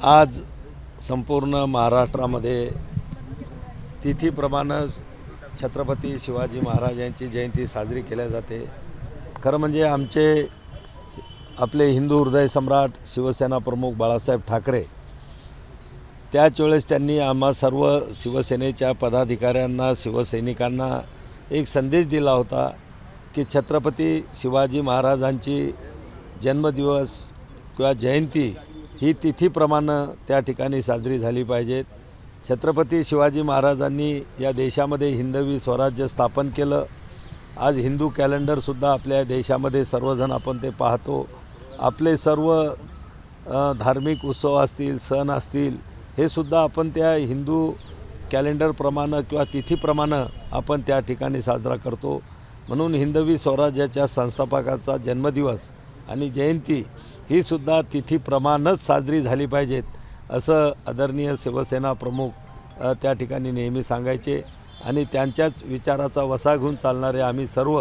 आज संपूर्ण महाराष्ट्रामध्ये तिथीप्रमाणे छत्रपती शिवाजी महाराज यांची जयंती साजरी केली जाते। खरं म्हणजे आपले हिंदू हृदय सम्राट शिवसेना प्रमुख बाळासाहेब ठाकरे त्याच वेळेस त्यांनी आम्हा सर्व शिवसेनेच्या पदाधिकाऱ्यांना शिवसैनिकांना एक संदेश दिला होता की छत्रपती शिवाजी महाराजांची जन्मदिवस किंवा जयंती ही तिथीप्रमाणे त्या ठिकाणी साजरी झाली पाहिजे। छत्रपती शिवाजी महाराजांनी या देशामध्ये हिंदवी स्वराज्य स्थापन केलं। आज हिंदू कॅलेंडरसुद्धा आपल्या देशामध्ये सर्वजण आपण ते पाहतो। आपले सर्व धार्मिक उत्सव असतील, सण असतील, हे सुद्धा आपण त्या हिंदू कॅलेंडरप्रमाणे किंवा तिथीप्रमाणे आपण त्या ठिकाणी साजरा करतो। म्हणून हिंदवी स्वराज्याच्या संस्थापकाचा जन्मदिवस आणि जयंती ही सुद्धा तिथीप्रमाणेच साजरी झाली पाहिजेत असं आदरणीय शिवसेना प्रमुख त्या ठिकाणी नेहमी सांगायचे आणि त्यांच्याच विचाराचा वसा घेऊन चालणारे आम्ही सर्व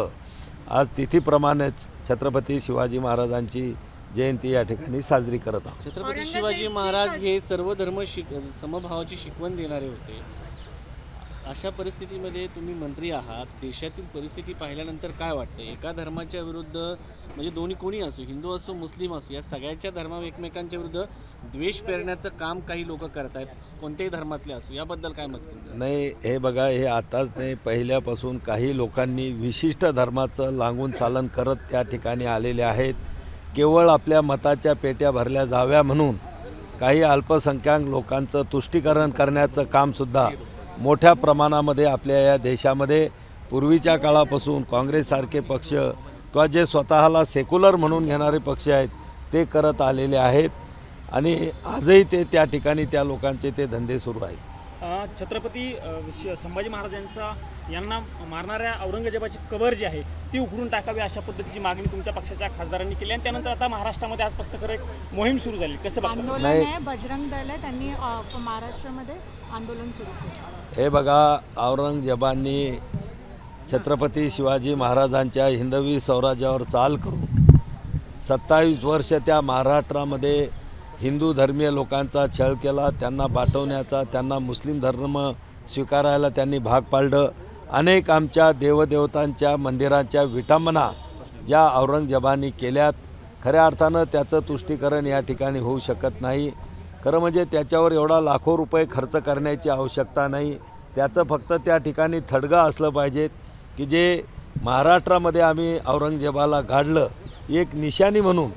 आज तिथीप्रमाणेच छत्रपती शिवाजी महाराजांची जयंती या ठिकाणी साजरी करत आहोत। छत्रपती शिवाजी महाराज हे सर्व धर्म समभावाची शिकवण देणारे होते। अशा परिस्थितीमध्ये तुम्ही मंत्री आहात, देशातील परिस्थिती पाहिल्यानंतर काय वाटतं? एका धर्माच्या विरुद्ध म्हणजे दोन्ही कोणी असो, हिंदू असो मुस्लिम असो, या सगळ्याच्या धर्मावर एकमेकांच्या विरुद्ध द्वेष पेरण्याचं काम काही लोक करत आहेत, कोणत्याही धर्मातले असो, याबद्दल काय मत तुमचं? नाही, हे बघा, हे आताच नाही, पहिल्यापासून काही लोकांनी विशिष्ट धर्माचं लागून चालन करत त्या ठिकाणी आलेले आहेत। केवळ आपल्या मताच्या पेट्या भरल्या जाव्या म्हणून काही अल्पसंख्याक लोकांचं तुष्टीकरण करण्याचं कामसुद्धा मोठ्या प्रमाणामध्ये आपल्या या देशामध्ये पूर्वीच्या काळापासून काँग्रेससारखे पक्ष किंवा जे स्वतःला सेक्युलर म्हणून घेणारे पक्ष आहेत ते करत आलेले आहेत आणि आजही ते त्या ठिकाणी त्या लोकांचे ते धंदे सुरू आहेत। छत्रपती संभाजी महाराजांचा यांना मारणाऱ्या औरंगजेबाची कबर जी आहे ती उघडून टाकावी अशा पद्धतीची मागणी तुमच्या पक्षाच्या खासदारांनी केली आणि त्यानंतर आता महाराष्ट्रामध्ये आजपासून खरं एक मोहीम सुरू झाली। कसं आंदोलन आहे, बजरंग दल आहे, त्यांनी महाराष्ट्रामध्ये आंदोलन सुरू केलं। हे बघा, औरंगजेबांनी छत्रपती शिवाजी महाराजांच्या हिंदवी स्वराज्यावर चाल करून 27 वर्ष त्या महाराष्ट्रामध्ये हिंदू धर्मीय लोकांचा छळ केला, त्यांना बाटवण्याचा, त्यांना मुस्लिम धर्म स्वीकारायला त्यांनी भाग पाडलं। अनेक आमच्या देवदेवतांच्या मंदिरांच्या विटंबना ज्या औरंगजेबांनी केल्यात, खऱ्या अर्थानं त्याचं तुष्टीकरण या ठिकाणी होऊ शकत नाही। खरं म्हणजे त्याच्यावर एवढा लाखो रुपये खर्च करण्याची आवश्यकता नाही। त्याचं फक्त त्या ठिकाणी थडगं असलं पाहिजे की जे महाराष्ट्रामध्ये आम्ही औरंगजेबाला गाडलं एक निशाणी म्हणून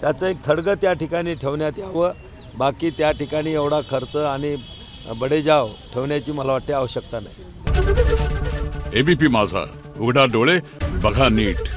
त्याचं एक थडगं त्या ठिकाणी ठेवण्यात यावं। बाकी त्या ठिकाणी एवढा खर्च आणि बडेजाव ठेवण्याची मला वाटते आवश्यकता नाही। एबीपी माझा, उघडा डोळे बघा नीट।